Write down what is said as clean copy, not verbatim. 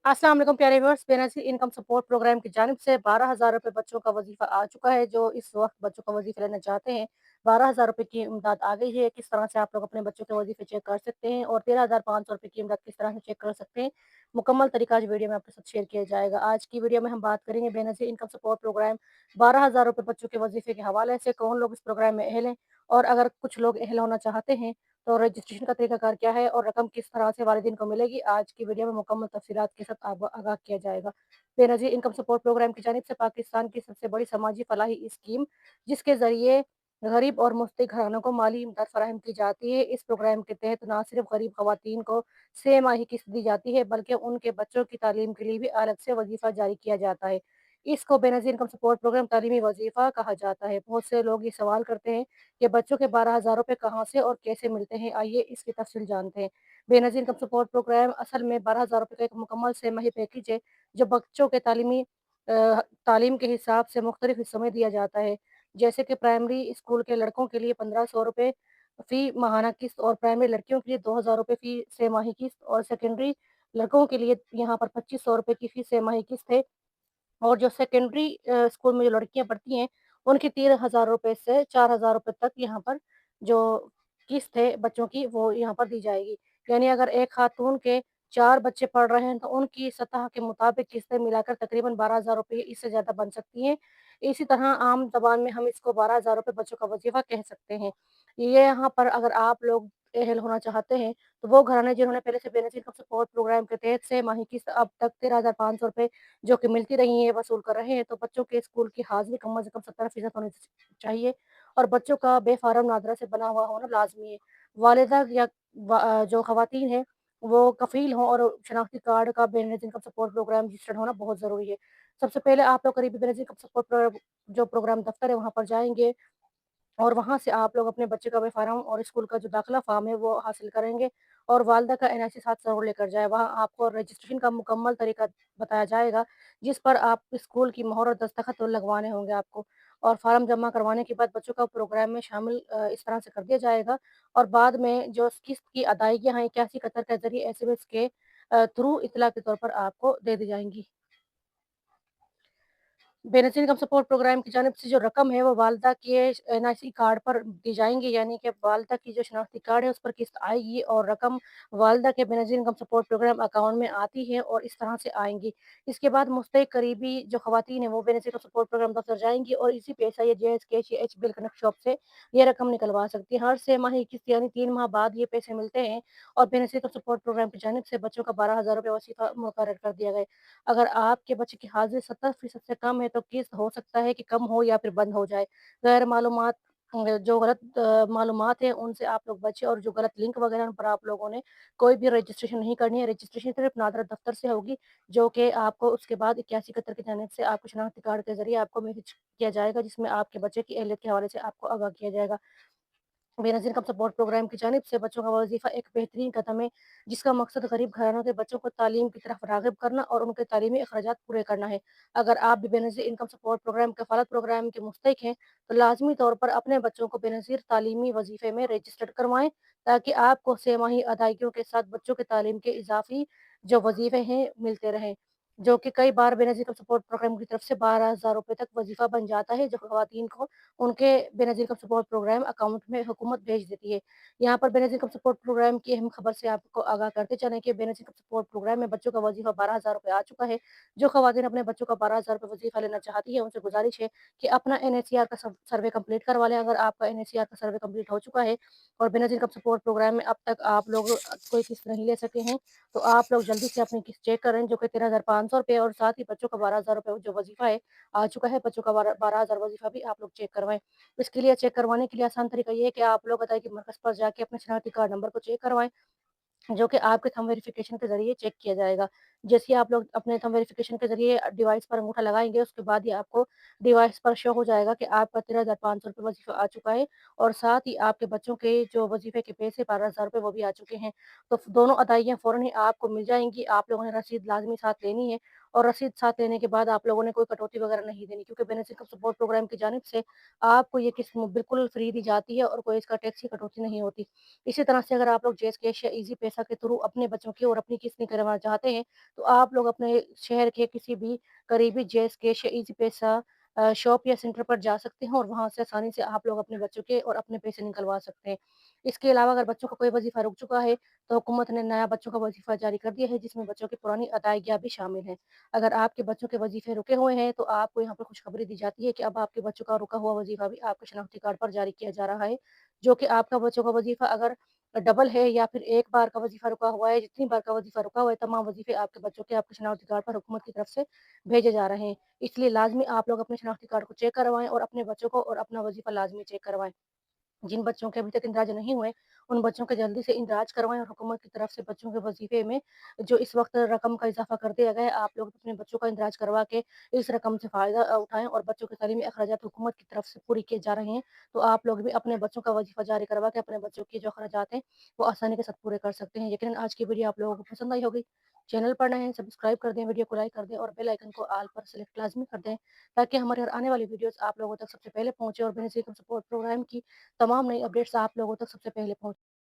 अस्सलाम वालेकुम प्यारे viewers, Benazir income support programme की जानिब से 12,000 रुपए बच्चों का वज़ीफ़ा आ चुका है। जो इस वक़्त बच्चों का वज़ीफ़ा लेना चाहते हैं, 12,000 रुपए की इमदाद आ गई है। किस तरह से आप लोग अपने बच्चों के वज़ीफ़े चेक कर सकते हैं और 13,500 रुपए की इमदाद किस तरह से चेक कर सकते हैं, मुकम्मल तरीका आज वीडियो में आपके साथ शेयर किया जाएगा। आज की वीडियो में हम बात करेंगे बेनज़ीर इनकम सपोर्ट प्रोग्राम 12,000 रुपए बच्चों के वज़ीफ़े के हवाले से, कौन लोग इस प्रोग्राम में अहल हैं और अगर कुछ लोग अहल होना चाहते हैं तो रजिस्ट्रेशन का तरीकाकार क्या है और रकम किस तरह से वालिदैन को मिलेगी, आज की वीडियो में मुकम्मल तफसीलात के साथ आगाह किया जाएगा। बेनज़ीर इनकम सपोर्ट प्रोग्राम की जानिब से पाकिस्तान की सबसे बड़ी समाजी फलाही स्कीम, जिसके ज़रिए गरीब और मुस्तहिक घरानों को माली इमदाद फराहम की जाती है। इस प्रोग्राम के तहत न सिर्फ गरीब खवातीन को 6 माही किस्त दी जाती है, बल्कि उनके बच्चों की तालीम के लिए भी अलग से वजीफ़ा जारी किया जाता है। इसको बेनज़ीर इनकम सपोर्ट प्रोग्राम तालीमी वजीफ़ा कहा जाता है। बहुत से लोग ये सवाल करते हैं कि बच्चों के 12,000 रुपए कहाँ से और कैसे मिलते हैं? आइए इसकी तफ़सील जानते हैं। बेनज़ीर इनकम सपोर्ट प्रोग्राम असल में 12,000 रुपए का एक मुकम्मल छमाही पैकेज है, जो बच्चों के तालीम के हिसाब से मुख्तलिफ हिस्सों में दिया जाता है। जैसे कि प्राइमरी स्कूल के लड़कों के लिए 1,500 रुपए फ़ी माहाना किस्त और प्राइमरी लड़कियों के लिए 2,000 रुपए फ़ी छमाही किस्त और सेकेंडरी लड़कों के लिए यहाँ पर 2,500 रुपए की फ़ी छमाही किस्त है। और जो सेकेंडरी स्कूल में जो लड़कियाँ पढ़ती हैं, उनकी 3,000 रुपए से 4,000 रुपए तक यहाँ पर जो किस्त है बच्चों की, वो यहाँ पर दी जाएगी। यानी अगर एक खातून के 4 बच्चे पढ़ रहे हैं, तो उनकी सतह के मुताबिक किस्तें मिलाकर तकरीबन 12,000 रुपए इससे ज़्यादा बन सकती हैं। इसी तरह आम ज़बान में हम इसको 12,000 रुपए बच्चों का वज़ीफ़ा कह सकते हैं। ये यहाँ पर अगर आप लोग अहल होना चाहते हैं, तो वो घराने जिन्होंने पहले से बेनज़ीर इनकम सपोर्ट प्रोग्राम के तहत से माही किस्त अब तक 13,500 रुपए जो कि मिलती रही हैं, वसूल कर रहे हैं, तो बच्चों के स्कूल की हाज़िरी कम से कम 70% होनी चाहिए और बच्चों का बेफ़ार्म नादरा से बना हुआ होना लाज़मी है। वालिदा या जो ख़वातीन हैं, वो कफ़ील हों और शनाख्ती कार्ड का Benazir income support programme registered होना बहुत ज़रूरी है। सबसे पहले आप लोग करीबी बेनज़ीर इनकम सपोर्ट जो प्रोग्राम दफ़्तर है, वहाँ पर जाएँगे और वहाँ से आप लोग अपने बच्चे का फ़ार्म और स्कूल का जो दाखिला फ़ॉर्म है वो हासिल करेंगे और वालिदा का एनआईसी साथ ज़रूर लेकर जाएँ। वहाँ आपको रजिस्ट्रेशन का मुकम्मल तरीका बताया जाएगा, जिस पर आप स्कूल की मोहर और दस्तखत लगवाने होंगे आपको और फ़ार्म जमा करवाने के बाद बच्चों का प्रोग्राम में शामिल इस तरह से कर दिया जाएगा और बाद में जो किस्त की अदायगियाँ हैं 81 कतर के ज़रिए एसएमएस के थ्रू इत्तला के तौर पर आपको दे दी जाएँगी। बेनज़ीर इनकम सपोर्ट प्रोग्राम की जानिब से जो रकम है वो वालिदा के एनआईसी कार्ड पर दी जाएँगी, यानी कि वालिदा की जो शनाख्ती कार्ड है उस पर किस्त आएगी और रकम वालिदा के Benazir income support programme account में आती है और इस तरह से आएँगी। इसके बाद मुस्तहिक करीबी जो ख़वातीन हैं वो बेनज़ीर इनकम सपोर्ट प्रोग्राम दफ़्तर जाएँगी और इसी पैसा या जेएस कैश या एचबीएल कनेक्ट शॉप से ये रकम निकलवा सकती हैं। हर 6 माही किस्त यानी 3 माह बाद ये पैसे मिलते हैं और बेनज़ीर इनकम सपोर्ट प्रोग्राम की जानिब से बच्चों का 12,000 रुपए वज़ीफ़ा मुकर्रर कर दिया गया है। अगर आपके बच्चे की हाज़िरी 70% से कम है, तो किस्त हो सकता है कि कम हो या फिर बंद हो जाए। गैर मालूमात जो गलत मालूमात हैं, उनसे आप लोग बचें और जो गलत लिंक वगैरह उन पर आप लोगों ने कोई भी रजिस्ट्रेशन नहीं करनी है। रजिस्ट्रेशन सिर्फ़ नादरा दफ़्तर से होगी, जो कि आपको उसके बाद 81 कतर की जानिब से आपको शनाख्ती कार्ड के ज़रिए आपको मैसेज किया जाएगा, जिसमें आपके बच्चे की अहलियत के हवाले से आपको आगाह किया जाएगा। बेनज़ीर इनकम सपोर्ट प्रोग्राम की जानिब से बच्चों का वज़ीफ़ा एक बेहतरीन कदम है, जिसका मकसद गरीब घरानों के बच्चों को तालीम की तरफ राग़िब करना और उनके तालीमी अख़राजात पूरे करना है। अगर आप भी बेनज़ीर इनकम सपोर्ट प्रोग्राम कफ़ालत प्रोग्राम के मुस्तहिक हैं, तो लाज़मी तौर पर अपने बच्चों को बेनज़ीर तालीमी वज़ीफ़े में रजिस्टर्ड करवाएँ, ताकि आपको छमाही अदायगियों के साथ बच्चों के तालीम के इज़ाफ़ी जो वज़ीफ़े हैं, मिलते रहें। जो कि कई बार बेनज़ीर इनकम सपोर्ट प्रोग्राम की तरफ से 12,000 रुपए तक वज़ीफ़ा बन जाता है, जो ख़वातीन को उनके Benazir income support programme account में हुकूमत भेज देती है। यहाँ पर बेनज़ीर इनकम सपोर्ट प्रोग्राम की अहम खबर से आपको आगाह करते चलें कि बेनज़ीर इनकम सपोर्ट प्रोग्राम में बच्चों का वज़ीफ़ा 12,000 रुपए आ चुका है। जो ख़वातीन अपने बच्चों का 12,000 रुपए वज़ीफ़ा लेना चाहती हैं, उनसे गुज़ारिश है कि अपना एनएचसीआर का सर्वे कंप्लीट करवा लें। अगर आपका एनएचसीआर का सर्वे कंप्लीट हो चुका है और बेनज़ीर इनकम सपोर्ट प्रोग्राम में अब तक आप लोग कोई किस्त नहीं ले सके हैं, तो आप लोग जल्दी से अपनी किस्त चेक करें, जो कि 13,500 रुपए और साथ ही बच्चों का 12,000 रुपए जो वज़ीफ़ा है, आ चुका है। बच्चों का 12,000 वज़ीफ़ा भी आप लोग चेक करवाएँ। इसके लिए चेक करवाने के लिए आसान तरीका ये है कि आप लोग अदायगी मरकज़ पर जाके अपने शनाख्ती कार्ड नंबर को चेक करवाएँ। जो कि आपके थंब वेरिफिकेशन के ज़रिए चेक किया जाएगा। जैसे ही आप लोग अपने थंब वेरिफिकेशन के ज़रिए डिवाइस पर अंगूठा लगाएँगे, उसके बाद ही आपको डिवाइस पर शो हो जाएगा कि आपका 13,500 रुपए वज़ीफ़ा आ चुका है और साथ ही आपके बच्चों के जो वज़ीफ़े के पैसे 12,000 रुपए वो भी आ चुके हैं। तो दोनों अदायगियाँ फ़ौरन ही आपको मिल जाएँगी। आप लोगों ने रसीद लाज़मी साथ लेनी है और रसीद साथ लेने के बाद आप लोगों ने कोई कटौती वगैरह नहीं देनी, क्योंकि बेनिफिट ऑफ सपोर्ट प्रोग्राम की जानिब से आपको ये किस्त बिल्कुल फ्री दी जाती है और कोई इसका टैक्स की कटौती नहीं होती। इसी तरह से अगर आप लोग जैज़ कैश या ईज़ी पैसा के थ्रू अपने बच्चों की और अपनी किस्त नहीं करवाना चाहते हैं, तो आप लोग अपने शहर के किसी भी करीबी जेएसके, ईज़ी पैसा शॉप या सेंटर पर जा सकते हैं और वहाँ से आसानी से आप लोग अपने बच्चों के और अपने पैसे निकलवा सकते हैं। इसके अलावा अगर बच्चों का कोई वज़ीफ़ा रुक चुका है, तो हुकूमत ने नया बच्चों का वज़ीफ़ा जारी कर दिया है, जिसमें बच्चों की पुरानी अदायगियाँ भी शामिल हैं। अगर आपके बच्चों के वज़ीफ़े रुके हुए हैं, तो आपको यहाँ पर खुशखबरी दी जाती है कि अब आपके बच्चों का रुका हुआ वज़ीफ़ा भी आपके शनाख्ती कार्ड पर जारी किया जा रहा है, जो कि आपका बच्चों का वज़ीफ़ा अगर डबल है या फिर एक बार का वज़ीफ़ा रुका हुआ है, जितनी बार का वज़ीफ़ा रुका हुआ है, तमाम वज़ीफ़े आपके बच्चों के आपके शनाख्ती कार्ड पर हुकूमत की तरफ से भेजे जा रहे हैं। इसलिए लाज़मी आप लोग अपने शनाख्ती कार्ड को चेक करवाएँ और अपने बच्चों को और अपना वज़ीफ़ा लाज़मी चेक करवाएँ। जिन बच्चों के अभी तक इंदराज नहीं हुए, उन बच्चों के जल्दी से इंदराज करवाएँ और हुकूमत की तरफ से बच्चों के वज़ीफ़े में जो इस वक़्त रकम का इज़ाफ़ा कर दिया गया है, आप लोग अपने बच्चों का इंदराज करवा के इस रकम से फ़ायदा उठाएँ और बच्चों के तालीमी अख़राजात हुकूमत की तरफ से पूरी किए जा रहे हैं। तो आप लोग भी अपने बच्चों का वज़ीफ़ा जारी करवा के अपने बच्चों के जो अख़राजात हैं, वो आसानी के साथ पूरे कर सकते हैं। यकीनन आज की वीडियो आप लोगों को पसंद आई होगी। चैनल पर नए हैं, सब्सक्राइब कर दें, वीडियो को लाइक कर दें और बेल आइकन को ऑल पर सेलेक्ट लाज़मी कर दें, ताकि हमारी हर आने वाली वीडियोज़ आप लोगों तक सबसे पहले पहुँचे और बेनिफिशियरी सपोर्ट प्रोग्राम की तमाम नई अपडेट्स आप लोगों तक सबसे पहले पहुँचे।